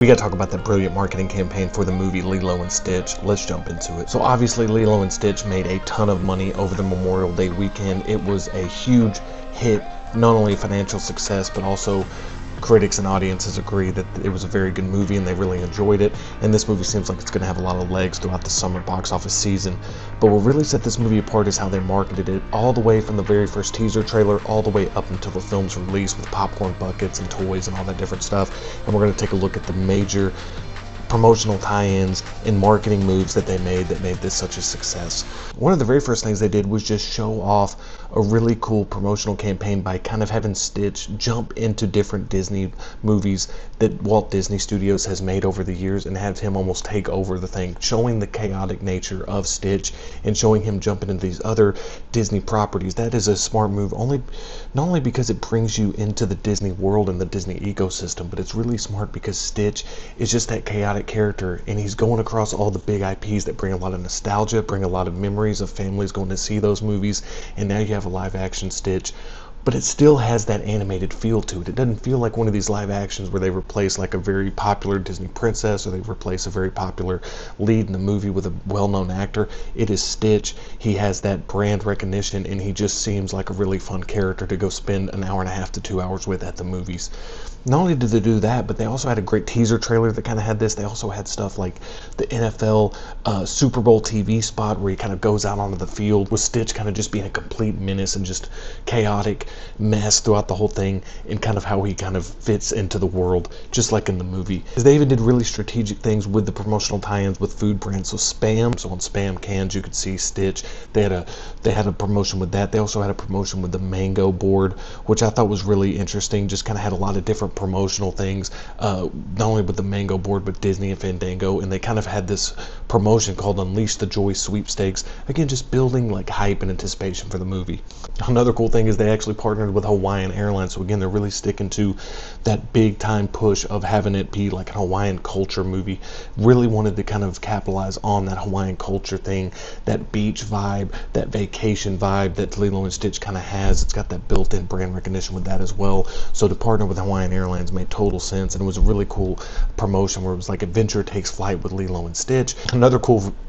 We gotta talk about that brilliant marketing campaign for the movie Lilo and Stitch. Let's jump into it. So obviously Lilo and Stitch made a ton of money over the Memorial Day weekend. It was a huge hit, not only a financial success, but also critics and audiences agree that it was a very good movie and they really enjoyed it. And this movie seems like it's going to have a lot of legs throughout the summer box office season. But what really set this movie apart is how they marketed it, all the way from the very first teaser trailer all the way up until the film's release, with popcorn buckets and toys and all that different stuff. And we're going to take a look at the major promotional tie-ins and marketing moves that made this such a success. One of the very first things they did was just show off a really cool promotional campaign by kind of having Stitch jump into different Disney movies that Walt Disney Studios has made over the years and have him almost take over the thing, showing the chaotic nature of Stitch and showing him jumping into these other Disney properties. That is a smart move, not only because it brings you into the Disney world and the Disney ecosystem, but it's really smart because Stitch is just that chaotic character, and he's going across all the big IPs that bring a lot of nostalgia, bring a lot of memories of families going to see those movies. And now you have a live action Stitch, but it still has that animated feel to it. It doesn't feel like one of these live actions where they replace like a very popular Disney princess, or they replace a very popular lead in the movie with a well-known actor. It is Stitch. He has that brand recognition, and he just seems like a really fun character to go spend an hour and a half to 2 hours with at the movies. Not only did they do that, but they also had a great teaser trailer that kind of had this. They also had stuff like the NFL Super Bowl TV spot where he kind of goes out onto the field with Stitch kind of just being a complete menace and just chaotic mess throughout the whole thing, and kind of how he kind of fits into the world, just like in the movie. They even did really strategic things with the promotional tie-ins with food brands. So Spam, so on Spam cans you could see Stitch. They had a promotion with that. They also had a promotion with the Mango board, which I thought was really interesting. Just kind of had a lot of different promotional things, not only with the Mango board but Disney and Fandango, and they kind of had this promotion called Unleash the Joy Sweepstakes, again just building like hype and anticipation for the movie. Another cool thing is they actually partnered with Hawaiian Airlines, so again they're really sticking to that big time push of having it be like a Hawaiian culture movie. Really wanted to kind of capitalize on that Hawaiian culture thing, that beach vibe, that vacation vibe that Lilo and Stitch kind of has. It's got that built-in brand recognition with that as well. So to partner with Hawaiian Airlines made total sense, and it was a really cool promotion where it was like adventure takes flight with Lilo and Stitch. Another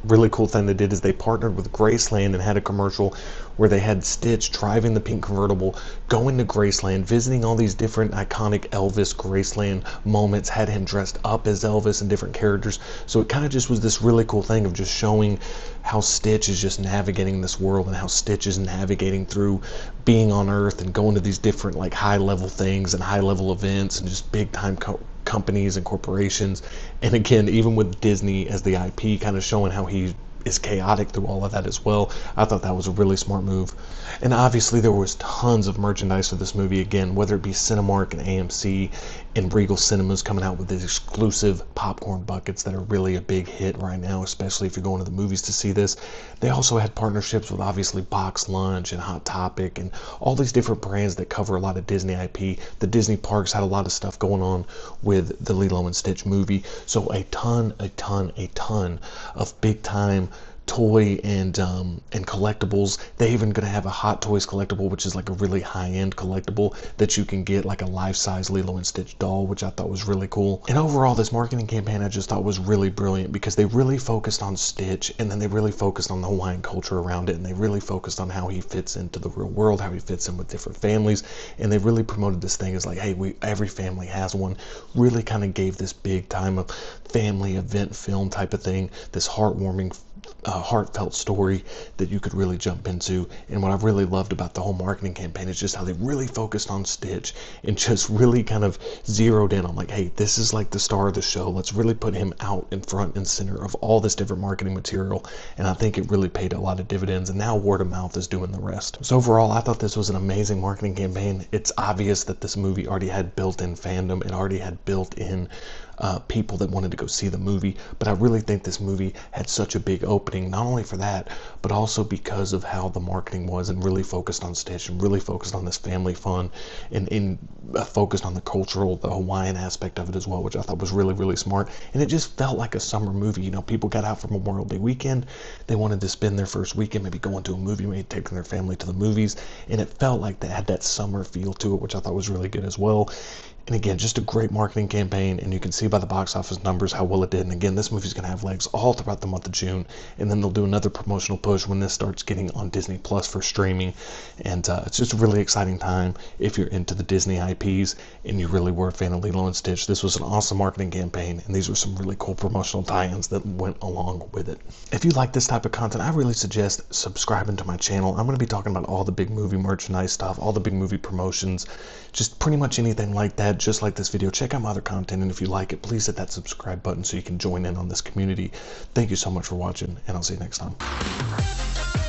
really cool thing they did is they partnered with Graceland and had a commercial where they had Stitch driving the pink convertible, going to Graceland, visiting all these different iconic Elvis Graceland moments, had him dressed up as Elvis and different characters. So it kind of just was this really cool thing of just showing how Stitch is just navigating this world, and how Stitch is navigating through being on Earth and going to these different like high level things and high level events and just big time companies and corporations. And again, even with Disney as the IP, kind of showing how he is chaotic through all of that as well. I thought that was a really smart move. And obviously there was tons of merchandise for this movie, again, whether it be Cinemark and AMC and Regal Cinemas coming out with these exclusive popcorn buckets that are really a big hit right now, especially if you're going to the movies to see this. They also had partnerships with obviously Box Lunch and Hot Topic and all these different brands that cover a lot of Disney IP. The Disney parks had a lot of stuff going on with the Lilo and Stitch movie. So a ton of big time toy and collectibles. They even gonna have a Hot Toys collectible, which is like a really high-end collectible that you can get, like a life-size Lilo and Stitch doll, which I thought was really cool. And overall, this marketing campaign I just thought was really brilliant because they really focused on Stitch, and then they really focused on the Hawaiian culture around it, and they really focused on how he fits into the real world, how he fits in with different families. And they really promoted this thing as like, hey, every family has one. Really kind of gave this big time of family event film type of thing, this heartwarming heartfelt story that you could really jump into. And what I really loved about the whole marketing campaign is just how they really focused on Stitch and just really kind of zeroed in on like, hey, this is like the star of the show. Let's really put him out in front and center of all this different marketing material. And I think it really paid a lot of dividends, and now word of mouth is doing the rest. So overall, I thought this was an amazing marketing campaign. It's obvious that this movie already had built-in fandom. It already had built-in people that wanted to go see the movie, but I really think this movie had such a big opening, not only for that, but also because of how the marketing was, and really focused on Stitch, and really focused on this family fun, and focused on the cultural, the Hawaiian aspect of it as well, which I thought was really, really smart. And it just felt like a summer movie. You know, people got out for Memorial Day weekend, they wanted to spend their first weekend maybe going to a movie, maybe taking their family to the movies, and it felt like they had that summer feel to it, which I thought was really good as well. And again, just a great marketing campaign, and you can see by the box office numbers how well it did. And again, this movie's going to have legs all throughout the month of June, and then they'll do another promotional push when this starts getting on Disney Plus for streaming. And it's just a really exciting time if you're into the Disney IPs and you really were a fan of Lilo and Stitch. This was an awesome marketing campaign, and these were some really cool promotional tie-ins that went along with it. If you like this type of content, I really suggest subscribing to my channel. I'm going to be talking about all the big movie merchandise stuff, all the big movie promotions, just pretty much anything like that, just like this video. Check out my other content, and if you like it, please hit that subscribe button so you can join in on this community. Thank you so much for watching, and I'll see you next time.